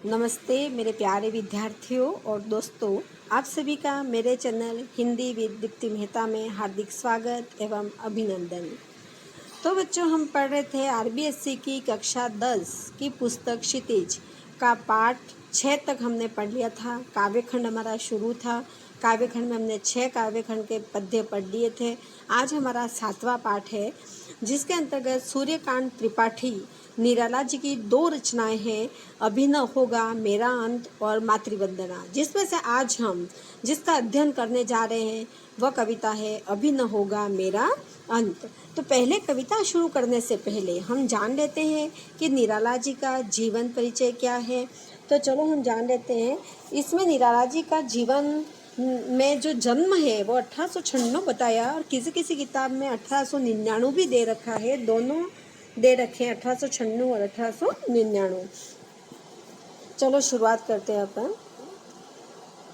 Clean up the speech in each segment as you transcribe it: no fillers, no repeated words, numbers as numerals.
नमस्ते मेरे प्यारे विद्यार्थियों और दोस्तों, आप सभी का मेरे चैनल हिंदी विद दीप्ति मेहता में हार्दिक स्वागत एवं अभिनंदन। तो बच्चों, हम पढ़ रहे थे आरबीएससी की कक्षा 10 की पुस्तक क्षितिज का पाठ 6 तक हमने पढ़ लिया था। काव्यखंड हमारा शुरू था। काव्यखंड में हमने 6 काव्यखंड के पद्य पढ़ लिए थे। आज हमारा 7वां पाठ है, जिसके अंतर्गत सूर्यकांत त्रिपाठी निराला जी की 2 रचनाएं हैं, अभी न होगा मेरा अंत और मातृवंदना, जिसमें से आज हम जिसका अध्ययन करने जा रहे हैं वह कविता है अभी न होगा मेरा अंत। तो पहले कविता शुरू करने से पहले हम जान लेते हैं कि निराला जी का जीवन परिचय क्या है। तो चलो हम जान लेते हैं। इसमें निराला जी का जीवन में जो जन्म है वो 1896 बताया, और किसी किसी किताब में 1899 भी दे रखा है। दोनों दे रखे हैं, 1896 और 1899। चलो शुरुआत करते हैं अपन।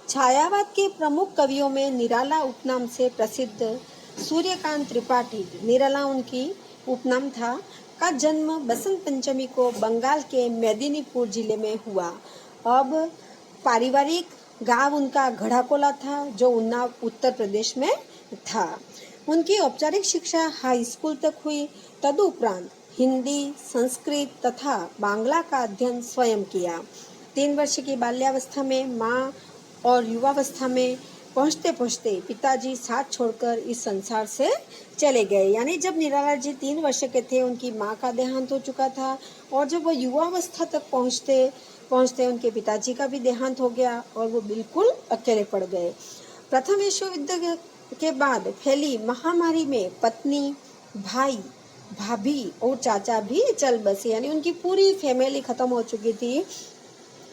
छायावाद के प्रमुख कवियों में निराला उपनाम से प्रसिद्ध सूर्यकांत त्रिपाठी, निराला उनकी उपनाम था, का जन्म बसंत पंचमी को बंगाल के मेदिनीपुर जिले में हुआ। अब पारिवारिक गांव उनका गढ़ाकोला था, जो उन्नाव उत्तर प्रदेश में था। उनकी औपचारिक शिक्षा हाई स्कूल तक हुई। तदुपरांत हिंदी, संस्कृत तथा बांग्ला का अध्ययन स्वयं किया। 3 वर्ष की बाल्यावस्था में माँ और युवावस्था में पहुँचते पहुँचते पिताजी साथ छोड़कर इस संसार से चले गए। यानी जब निराला जी 3 वर्ष के थे, उनकी माँ का देहांत हो चुका था, और जब वो युवावस्था तक पहुँचते पहुँचते उनके पिताजी का भी देहांत हो गया और वो बिल्कुल अकेले पड़ गए। प्रथम विश्व युद्ध के बाद फैली महामारी में पत्नी, भाई, भाभी और चाचा भी चल बसे। यानी उनकी पूरी फैमिली खत्म हो चुकी थी,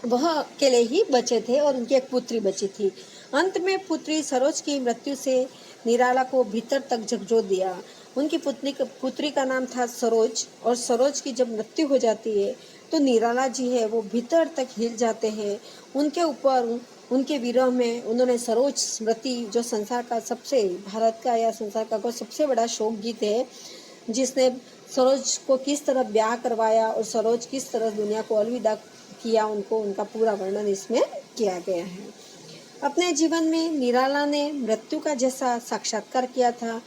वह अकेले ही बचे थे और उनकी एक पुत्री बची थी। अंत में पुत्री सरोज की मृत्यु से निराला को भीतर तक झकझोर दिया। उनकी पुत्री का नाम था सरोज, और सरोज की जब मृत्यु हो जाती है तो निराला जी है वो भीतर तक हिल जाते हैं। उनके ऊपर उनके विरह में उन्होंने सरोज स्मृति, जो संसार का सबसे, भारत का या संसार का सबसे बड़ा शोक गीत है, जिसने सरोज को किस तरह ब्याह करवाया और सरोज किस तरह दुनिया को अलविदा किया, उनका पूरा वर्णन इसमें किया गया है। अपने जीवन में निराला ने मृत्यु का जैसा साक्षात्कार किया था,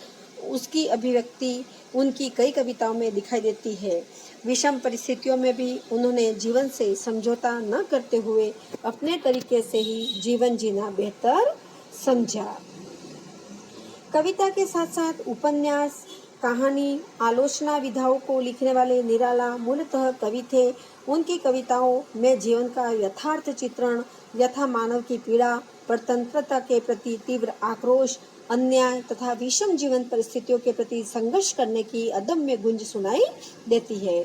उसकी अभिव्यक्ति उनकी कई कविताओं में दिखाई देती है। विषम परिस्थितियों में भी उन्होंने जीवन से समझौता न करते हुए अपने तरीके से ही जीवन जीना बेहतर समझा। कविता के साथ साथ उपन्यास, कहानी, आलोचना विधाओं को लिखने वाले निराला मूलतः कवि थे। उनकी कविताओं में जीवन का यथार्थ चित्रण, यथा मानव की पीड़ा, परतंत्रता के प्रति तीव्र आक्रोश, अन्याय तथा विषम जीवन परिस्थितियों के प्रति संघर्ष करने की अदम्य गुंज सुनाई देती है।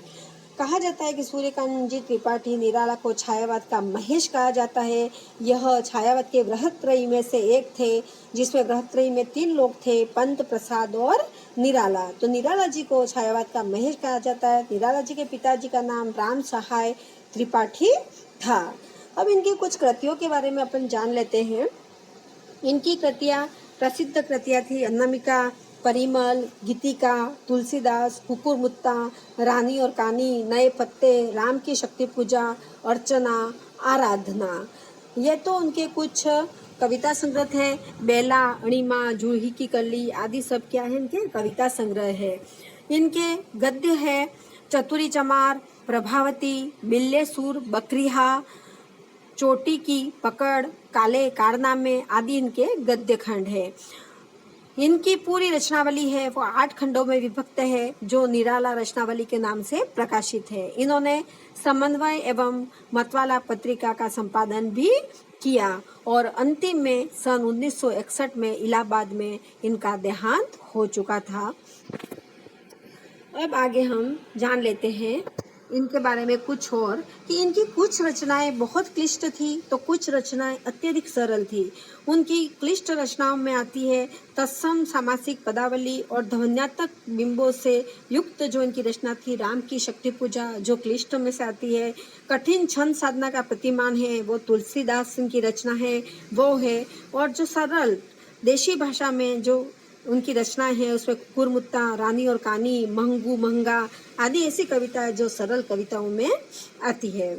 कहा जाता है कि सूर्यकांत जी त्रिपाठी निराला को छायावाद का महेश कहा जाता है। यह छायावाद के बृहत्त्रयी में से एक थे, जिसमें बृहत्त्रयी में 3 लोग थे, पंत, प्रसाद और निराला। तो निराला जी को छायावाद का महेश कहा जाता है। निराला जी के पिताजी का नाम राम सहाय त्रिपाठी था। अब इनकी कुछ कृतियों के बारे में अपन जान लेते हैं। इनकी कृतियाँ, प्रसिद्ध कृतियाँ थी अनामिका, परिमल, गीतिका, तुलसीदास, कुकुरमुत्ता, रानी और कानी, नए पत्ते, राम की शक्ति पूजा, अर्चना, आराधना। ये तो उनके कुछ कविता संग्रह है। बेला, अणिमा, जूही की कली आदि सब क्या है, इनके कविता संग्रह है। इनके गद्य है चतुरी चमार, प्रभावती, बिल्लेसुर, बकरिहा, चोटी की पकड़, काले कारनामे आदि इनके गद्य खंड है। इनकी पूरी रचनावली है वो 8 खंडों में विभक्त है, जो निराला रचनावली के नाम से प्रकाशित है। इन्होंने समन्वय एवं मतवाला पत्रिका का संपादन भी किया, और अंतिम में सन 1961 में इलाहाबाद में इनका देहांत हो चुका था। अब आगे हम जान लेते हैं इनके बारे में कुछ और, कि इनकी कुछ रचनाएं बहुत क्लिष्ट थी तो कुछ रचनाएं अत्यधिक सरल थी। उनकी क्लिष्ट रचनाओं में आती है तत्सम सामासिक पदावली और ध्वन्यात्मक बिंबों से युक्त जो इनकी रचना थी राम की शक्ति पूजा, जो क्लिष्ट में से आती है। कठिन छंद साधना का प्रतिमान है वो तुलसीदास की रचना है, वो है। और जो सरल देशी भाषा में जो उनकी रचनाएं हैं उसमें कुकुरमुत्ता, रानी और कानी, महंगू महंगा आदि ऐसी कविताएं जो सरल कविताओं में आती है।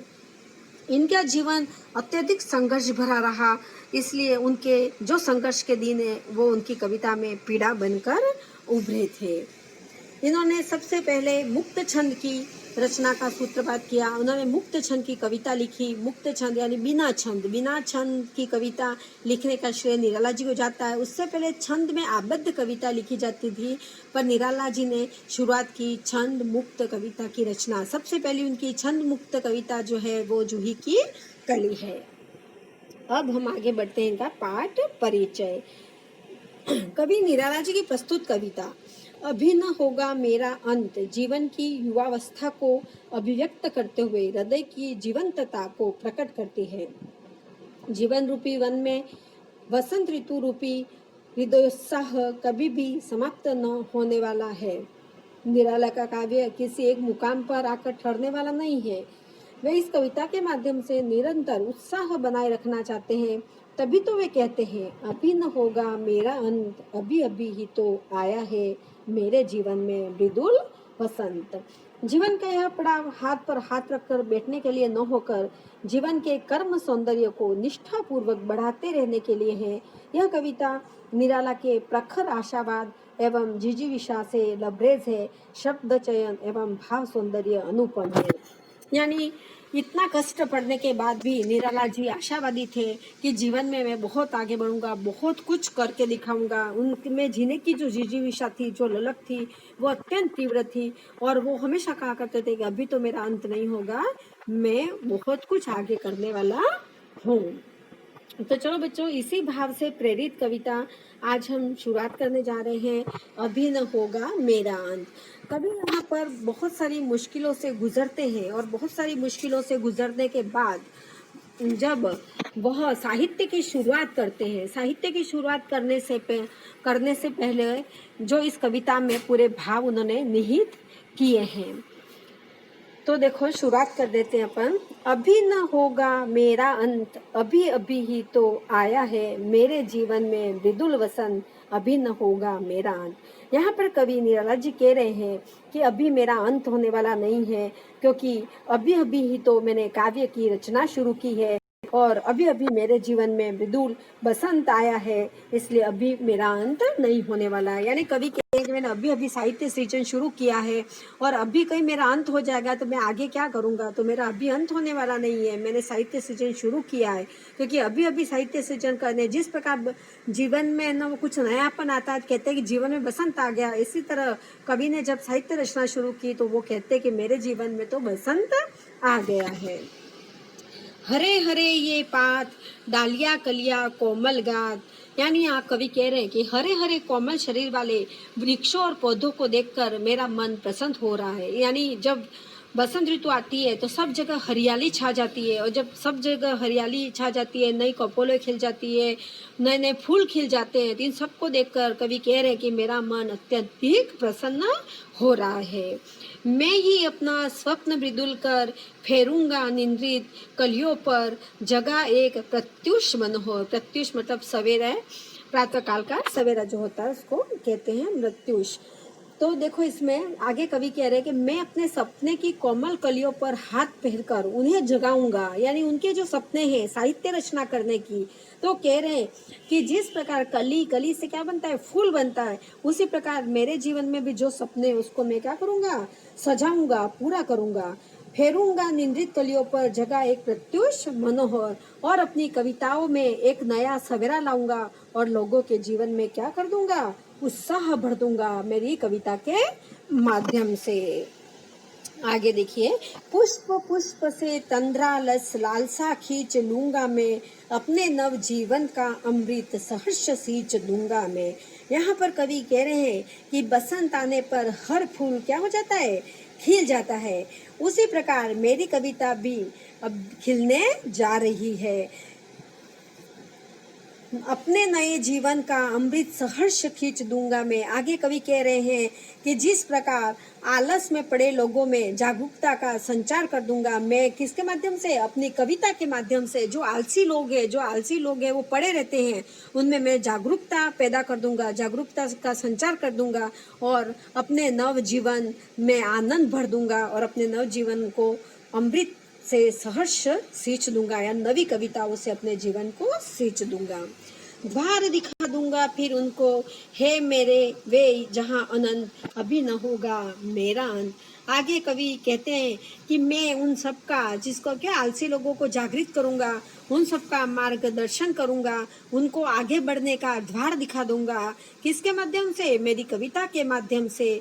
इनका जीवन अत्यधिक संघर्ष भरा रहा, इसलिए उनके जो संघर्ष के दिन है वो उनकी कविता में पीड़ा बनकर उभरे थे। इन्होंने सबसे पहले मुक्त छंद की रचना का सूत्रपात किया। उन्होंने मुक्त छंद की कविता लिखी। मुक्त छंद यानी बिना छंद की कविता लिखने का श्रेय निराला जी को जाता है। उससे पहले छंद में आबद्ध कविता लिखी जाती थी, पर निराला जी ने शुरुआत की छंद मुक्त कविता की रचना। सबसे पहली उनकी छंद मुक्त कविता जो है वो जूही की कली है। अब हम आगे बढ़ते हैं इनका पाठ परिचय। कवि निराला जी की प्रस्तुत कविता अभी न होगा मेरा अंत जीवन की युवावस्था को अभिव्यक्त करते हुए हृदय की जीवंतता को प्रकट करती है। जीवन रूपी वन में वसंत ऋतु रूपी हृदयोत्साह कभी भी समाप्त न होने वाला है। निराला का काव्य किसी एक मुकाम पर आकर ठहरने वाला नहीं है। वे इस कविता के माध्यम से निरंतर उत्साह बनाए रखना चाहते हैं। तभी तो वे कहते हैं, अभी न होगा मेरा अंत, अभी अभी ही तो आया है मेरे जीवन में मृदुल वसंत। जीवन का यह पड़ाव हाथ पर हाथ रखकर बैठने के लिए न होकर जीवन के कर्म सौंदर्य को निष्ठापूर्वक बढ़ाते रहने के लिए है। यह कविता निराला के प्रखर आशावाद एवं जिजीविषा से लबरेज है। शब्द चयन एवं भाव सौंदर्य अनुपम है। यानी इतना कष्ट पड़ने के बाद भी निराला जी आशावादी थे कि जीवन में मैं बहुत आगे बढ़ूंगा, बहुत कुछ करके दिखाऊंगा। उनमें जीने की जो जिजीविषा थी, जो ललक थी, वो अत्यंत तीव्र थी। और वो हमेशा कहा करते थे कि अभी तो मेरा अंत नहीं होगा, मैं बहुत कुछ आगे करने वाला हूँ। तो चलो बच्चों, इसी भाव से प्रेरित कविता आज हम शुरुआत करने जा रहे हैं। अभी न होगा मेरा अंत। कभी यहाँ पर बहुत सारी मुश्किलों से गुजरते हैं और बहुत सारी मुश्किलों से गुजरने के बाद जब वह साहित्य की शुरुआत करते हैं, साहित्य की शुरुआत करने से पहले जो इस कविता में पूरे भाव उन्होंने निहित किए हैं। तो देखो, शुरुआत कर देते हैं अपन। अभी न होगा मेरा अंत, अभी अभी ही तो आया है मेरे जीवन में मृदुल वसंत, अभी न होगा मेरा अंत। यहाँ पर कवि निराला जी कह रहे हैं कि अभी मेरा अंत होने वाला नहीं है, क्योंकि अभी अभी ही तो मैंने काव्य की रचना शुरू की है और अभी अभी मेरे जीवन में मृदुल बसंत आया है, इसलिए अभी मेरा अंत नहीं होने वाला है। यानी कवि कह रहे हैं कि मैंने अभी अभी साहित्य सृजन शुरू किया है और अभी कहीं मेरा अंत हो जाएगा तो मैं आगे क्या करूंगा, तो मेरा अभी अंत होने वाला नहीं है। मैंने साहित्य सृजन शुरू किया है, क्योंकि अभी अभी साहित्य सृजन करने जिस प्रकार जीवन में न कुछ नयापन आता है, कहते हैं कि जीवन में बसंत आ गया। इसी तरह कवि ने जब साहित्य रचना शुरू की तो वो कहते हैं कि मेरे जीवन में तो बसंत आ गया है। हरे हरे ये पात, डालिया कलिया कोमल गात। यानी यहाँ कवि कह रहे हैं कि हरे हरे कोमल शरीर वाले वृक्षों और पौधों को देखकर मेरा मन प्रसन्न हो रहा है। यानी जब बसंत ऋतु आती है तो सब जगह हरियाली छा जाती है, और जब सब जगह हरियाली छा जाती है, नई कपोलें खिल जाती है, नए नए फूल खिल जाते हैं, तो इन सबको देखकर कवि कह रहे हैं कि मेरा मन अत्यधिक प्रसन्न हो रहा है। मैं ही अपना स्वप्न मृदुल कर फेरूंगा निंद्रित कलियों पर, जगह एक प्रत्युष मनोहर। प्रत्युष मतलब सवेरा है, प्रातः काल का सवेरा जो होता है उसको कहते हैं मृत्युष। तो देखो, इसमें आगे कवि कह रहे हैं कि मैं अपने सपने की कोमल कलियों पर हाथ फेरकर उन्हें जगाऊंगा। यानी उनके जो सपने हैं साहित्य रचना करने की, तो कह रहे हैं कि जिस प्रकार कली से क्या बनता है, फूल बनता है, उसी प्रकार मेरे जीवन में भी जो सपने हैं उसको मैं क्या करूंगा, सजाऊंगा, पूरा करूंगा। फेरूंगा निंद्रित कलियों पर जगह एक प्रत्युष मनोहर, और अपनी कविताओं में एक नया सवेरा लाऊंगा और लोगों के जीवन में क्या कर दूंगा, उत्साह भर दूंगा मेरी कविता के माध्यम से। आगे देखिए, पुष्प पुष्प से तंद्रालस लालसा खींच लूंगा मैं, अपने नव जीवन का अमृत सहर्ष सींच लूंगा मैं। यहाँ पर कवि कह रहे हैं कि बसंत आने पर हर फूल क्या हो जाता है, खिल जाता है। उसी प्रकार मेरी कविता भी अब खिलने जा रही है। अपने नए जीवन का अमृत सहर्ष खींच दूंगा मैं। आगे कवि कह रहे हैं कि जिस प्रकार आलस में पड़े लोगों में जागरूकता का संचार कर दूंगा मैं, किसके माध्यम से, अपनी कविता के माध्यम से। जो आलसी लोग हैं वो पड़े रहते हैं, उनमें मैं जागरूकता पैदा कर दूंगा, जागरूकता का संचार कर दूंगा और अपने नव जीवन में आनंद भर दूंगा और अपने नव जीवन को अमृत से सहर्ष सींच दूंगा, या नवी कविताओं से अपने जीवन को सींच दूंगा। द्वार दिखा दूंगा फिर उनको, हे मेरे वे जहाँ अनंत, अभी न होगा मेरा अंत। आगे कवि कहते हैं कि मैं उन सब का, जिसको क्या आलसी लोगों को जागृत करूंगा, उन सब का मार्गदर्शन करूंगा, उनको आगे बढ़ने का द्वार दिखा दूंगा। किसके माध्यम से? मेरी कविता के माध्यम से।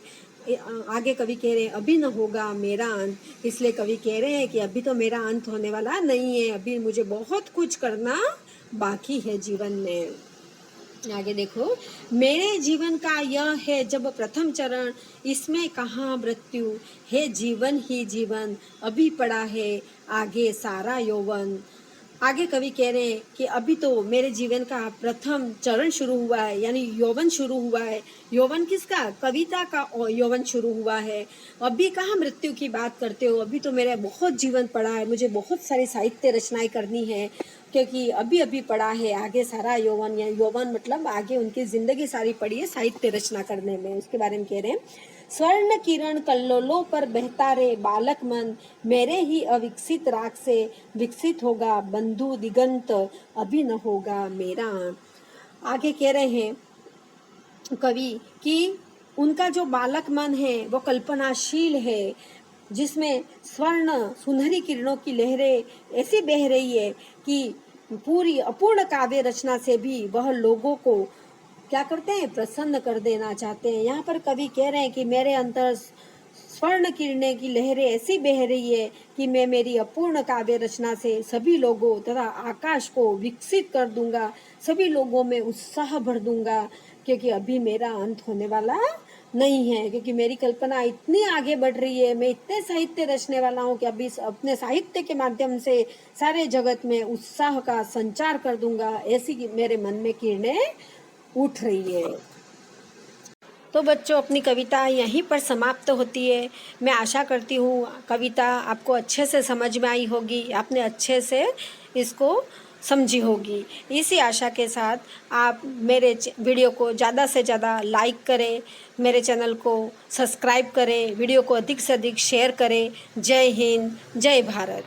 आगे कवि कह रहे हैं अभी न होगा मेरा अंत, इसलिए कवि कह रहे हैं कि अभी तो मेरा अंत होने वाला नहीं है, अभी मुझे बहुत कुछ करना बाकी है जीवन में। आगे देखो, मेरे जीवन का यह है जब प्रथम चरण, इसमें कहाँ मृत्यु है, जीवन ही जीवन, अभी पड़ा है आगे सारा यौवन। आगे कवि कह रहे हैं कि अभी तो मेरे जीवन का प्रथम चरण शुरू हुआ है, यानी यौवन शुरू हुआ है। यौवन किसका? कविता का यौवन शुरू हुआ है। अभी कहाँ मृत्यु की बात करते हो, अभी तो मेरा बहुत जीवन पड़ा है, मुझे बहुत सारी साहित्य रचनाएं करनी है, क्योंकि अभी अभी पड़ा है आगे सारा यौवन। या यौवन मतलब आगे उनकी जिंदगी सारी पड़ी है साहित्य रचना करने में, उसके बारे में कह रहे हैं। स्वर्ण किरण कल्लोलों पर बहता रे बालक मन, मेरे ही अविकसित राग से विकसित होगा बंधु दिगंत, अभी न होगा मेरा। आगे कह रहे हैं कवि कि उनका जो बालक मन है वो कल्पनाशील है, जिसमें स्वर्ण सुनहरी किरणों की लहरें ऐसी बह रही है कि पूरी अपूर्ण काव्य रचना से भी वह लोगों को क्या करते हैं? प्रसन्न कर देना चाहते हैं। यहाँ पर कवि कह रहे हैं कि मेरे अंतर स्वर्ण किरणें की लहरें ऐसी बह रही है कि मैं मेरी अपूर्ण काव्य रचना से सभी लोगों तथा आकाश को विकसित कर दूंगा, सभी लोगों में उत्साह भर दूंगा, क्योंकि अभी मेरा अंत होने वाला नहीं है, क्योंकि मेरी कल्पना इतनी आगे बढ़ रही है, मैं इतने साहित्य रचने वाला हूँ कि अभी अपने साहित्य के माध्यम से सारे जगत में उत्साह का संचार कर दूंगा, ऐसी मेरे मन में किरणें उठ रही है। तो बच्चों, अपनी कविता यहीं पर समाप्त होती है। मैं आशा करती हूँ कविता आपको अच्छे से समझ में आई होगी, आपने अच्छे से इसको समझी होगी। इसी आशा के साथ आप मेरे वीडियो को ज़्यादा से ज़्यादा लाइक करें, मेरे चैनल को सब्सक्राइब करें, वीडियो को अधिक से अधिक शेयर करें। जय हिंद, जय भारत।